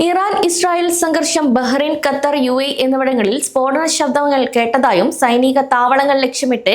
Iran Israel സംഘർഷം Bahrain, Qatar, UAE എന്നിവിടങ്ങളിൽ സ്ഫോടന ശബ്ദങ്ങൾ കേട്ടതായും സൈനിക താവളങ്ങൾ ലക്ഷ്യമിട്ട്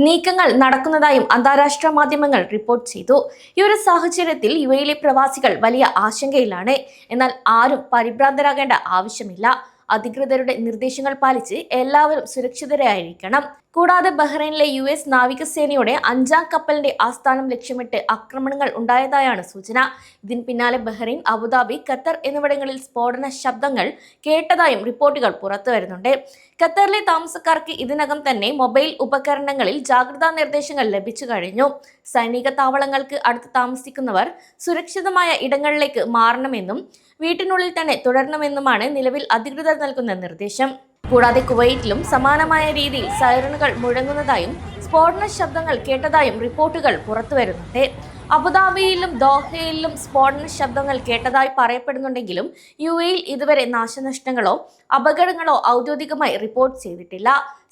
നീക്കങ്ങൾ നടക്കുന്നതായും അന്താരാഷ്ട്ര മാധ്യമങ്ങൾ റിപ്പോർട്ട് ചെയ്തു. ഈ ഒരു സാഹചര്യത്തിൽ UAEയിലെ പ്രവാസികൾ വലിയ ആശങ്കയിലാണ്. എന്നാൽ ആരും പരിഭ്രാന്തരാകേണ്ട ആവശ്യമില്ല. അധികൃതരുടെ നിർദ്ദേശങ്ങൾ പാലിച്ച് എല്ലാവരും സുരക്ഷിതരായിരിക്കണം. കൂടാതെ ബഹ്റൈനിലെ US നാവികസേനയുടെ 5ാം കപ്പലിന്റെ ആസ്ഥാനം ലക്ഷ്യമിട്ട് ആക്രമണങ്ങൾ ഉണ്ടായതായാണ് സൂചന. ഇതിന് പിന്നാലെ ബഹ്റൈൻ, അബുദാബി, ഖത്തർ എന്നിവിടങ്ങളിൽ സ്ഫോടന ശബ്ദങ്ങൾ കേട്ടതായും റിപ്പോർട്ടുകൾ പുറത്തുവരുന്നുണ്ട്. ഖത്തറിലെ താമസക്കാർക്ക് ഇതിനകം തന്നെ മൊബൈൽ ഉപകരണങ്ങളിൽ ജാഗ്രതാ നിർദ്ദേശങ്ങൾ ലഭിച്ചു കഴിഞ്ഞു. സൈനിക താവളങ്ങൾക്ക് അടുത്ത് താമസിക്കുന്നവർ സുരക്ഷിതമായ ഇടങ്ങളിലേക്ക് മാറണമെന്നും വീട്ടിനുള്ളിൽ തന്നെ തുടരണമെന്നുമാണ് നിലവിൽ അധികൃതർ നൽകുന്ന നിർദ്ദേശം. കൂടാതെ കുവൈറ്റിലും സമാനമായ രീതിയിൽ സൈറണുകൾ മുഴങ്ങുന്നതായും സ്ഫോടന ശബ്ദങ്ങൾ കേട്ടതായും റിപ്പോർട്ടുകൾ പുറത്തുവരുന്നുണ്ട്. അബുദാബിയിലും ദോഹയിലും സ്ഫോടന ശബ്ദങ്ങൾ കേട്ടതായി പറയപ്പെടുന്നുണ്ടെങ്കിലും UAEയിൽ ഇതുവരെ നാശനഷ്ടങ്ങളോ അപകടങ്ങളോ ഔദ്യോഗികമായി റിപ്പോർട്ട് ചെയ്തിട്ടില്ല.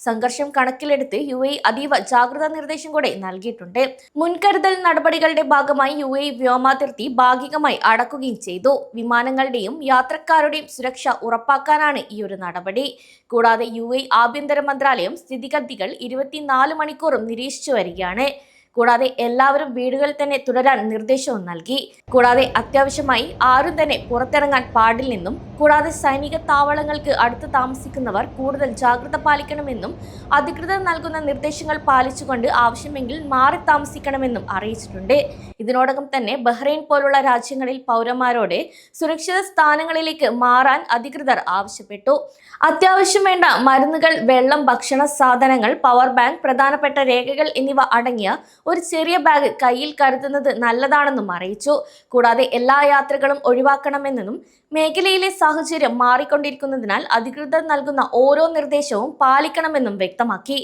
സംഘർഷം കണക്കിലെടുത്ത് UAE അതീവ ജാഗ്രതാ നിർദ്ദേശം കൂടെ നൽകിയിട്ടുണ്ട്. മുൻകരുതൽ നടപടികളുടെ ഭാഗമായി UAE വ്യോമാതിർത്തി ഭാഗികമായി അടക്കുകയും ചെയ്തു. വിമാനങ്ങളുടെയും യാത്രക്കാരുടെയും സുരക്ഷ ഉറപ്പാക്കാനാണ് ഈ ഒരു നടപടി. കൂടാതെ UAE ആഭ്യന്തര മന്ത്രാലയം സ്ഥിതിഗതികൾ 24 മണിക്കൂറും നിരീക്ഷിച്ചു വരികയാണ്. കൂടാതെ എല്ലാവരും വീടുകളിൽ തന്നെ തുടരാൻ നിർദ്ദേശവും നൽകി. കൂടാതെ അത്യാവശ്യമായി ആരും തന്നെ പുറത്തിറങ്ങാൻ പാടില്ലെന്നും കൂടാതെ സൈനിക താവളങ്ങൾക്ക് അടുത്ത് താമസിക്കുന്നവർ കൂടുതൽ ജാഗ്രത പാലിക്കണമെന്നും അധികൃതർ നൽകുന്ന നിർദ്ദേശങ്ങൾ പാലിച്ചുകൊണ്ട് ആവശ്യമെങ്കിൽ മാറി താമസിക്കണമെന്നും അറിയിച്ചിട്ടുണ്ട്. ഇതിനോടകം തന്നെ ബഹ്റൈൻ പോലുള്ള രാജ്യങ്ങളിൽ പൗരന്മാരോട് സുരക്ഷിത സ്ഥാനങ്ങളിലേക്ക് മാറാൻ അധികൃതർ ആവശ്യപ്പെട്ടു. അത്യാവശ്യം വേണ്ട മരുന്നുകൾ, വെള്ളം, ഭക്ഷണ സാധനങ്ങൾ, പവർ ബാങ്ക്, പ്രധാനപ്പെട്ട രേഖകൾ എന്നിവ അടങ്ങിയ ഒരു ചെറിയ ബാഗ് കയ്യിൽ കരുതുന്നത് നല്ലതാണെന്നും അറിയിച്ചു. കൂടാതെ എല്ലാ യാത്രകളും ഒഴിവാക്കണമെന്നും മേഖലയിലെ സാഹചര്യം മാറിക്കൊണ്ടിരിക്കുന്നതിനാൽ അധികൃതർ നൽകുന്ന ഓരോ നിർദ്ദേശവും പാലിക്കണമെന്നും വ്യക്തമാക്കി.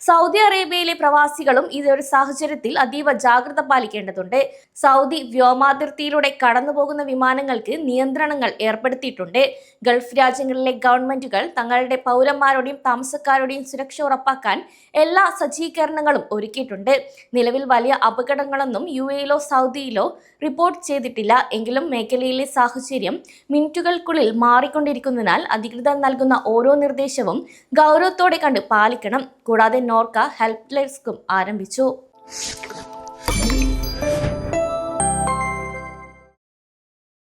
സൗദി അറേബ്യയിലെ പ്രവാസികളും ഇതൊരു സാഹചര്യത്തിൽ അതീവ ജാഗ്രത പാലിക്കേണ്ടതുണ്ട്. സൗദി വ്യോമാതിർത്തിയിലൂടെ കടന്നുപോകുന്ന വിമാനങ്ങൾക്ക് നിയന്ത്രണങ്ങൾ ഏർപ്പെടുത്തിയിട്ടുണ്ട്. ഗൾഫ് രാജ്യങ്ങളിലെ ഗവൺമെന്റുകൾ തങ്ങളുടെ പൗരന്മാരുടെയും താമസക്കാരുടെയും സുരക്ഷ ഉറപ്പാക്കാൻ എല്ലാ സജ്ജീകരണങ്ങളും ഒരുക്കിയിട്ടുണ്ട്. നിലവിൽ വലിയ അപകടങ്ങളൊന്നും UAEയിലോ സൗദിയിലോ റിപ്പോർട്ട് ചെയ്തിട്ടില്ല. എങ്കിലും മേഖലയിലെ സാഹചര്യം മിനിറ്റുകൾക്കുള്ളിൽ മാറിക്കൊണ്ടിരിക്കുന്നതിനാൽ അധികൃതർ നൽകുന്ന ഓരോ നിർദ്ദേശവും ഗൗരവത്തോടെ കണ്ട് പാലിക്കണം. കൂടാതെ നോർക്ക ഹെൽപ്പ് ഡെസ്കും ആരംഭിച്ചു.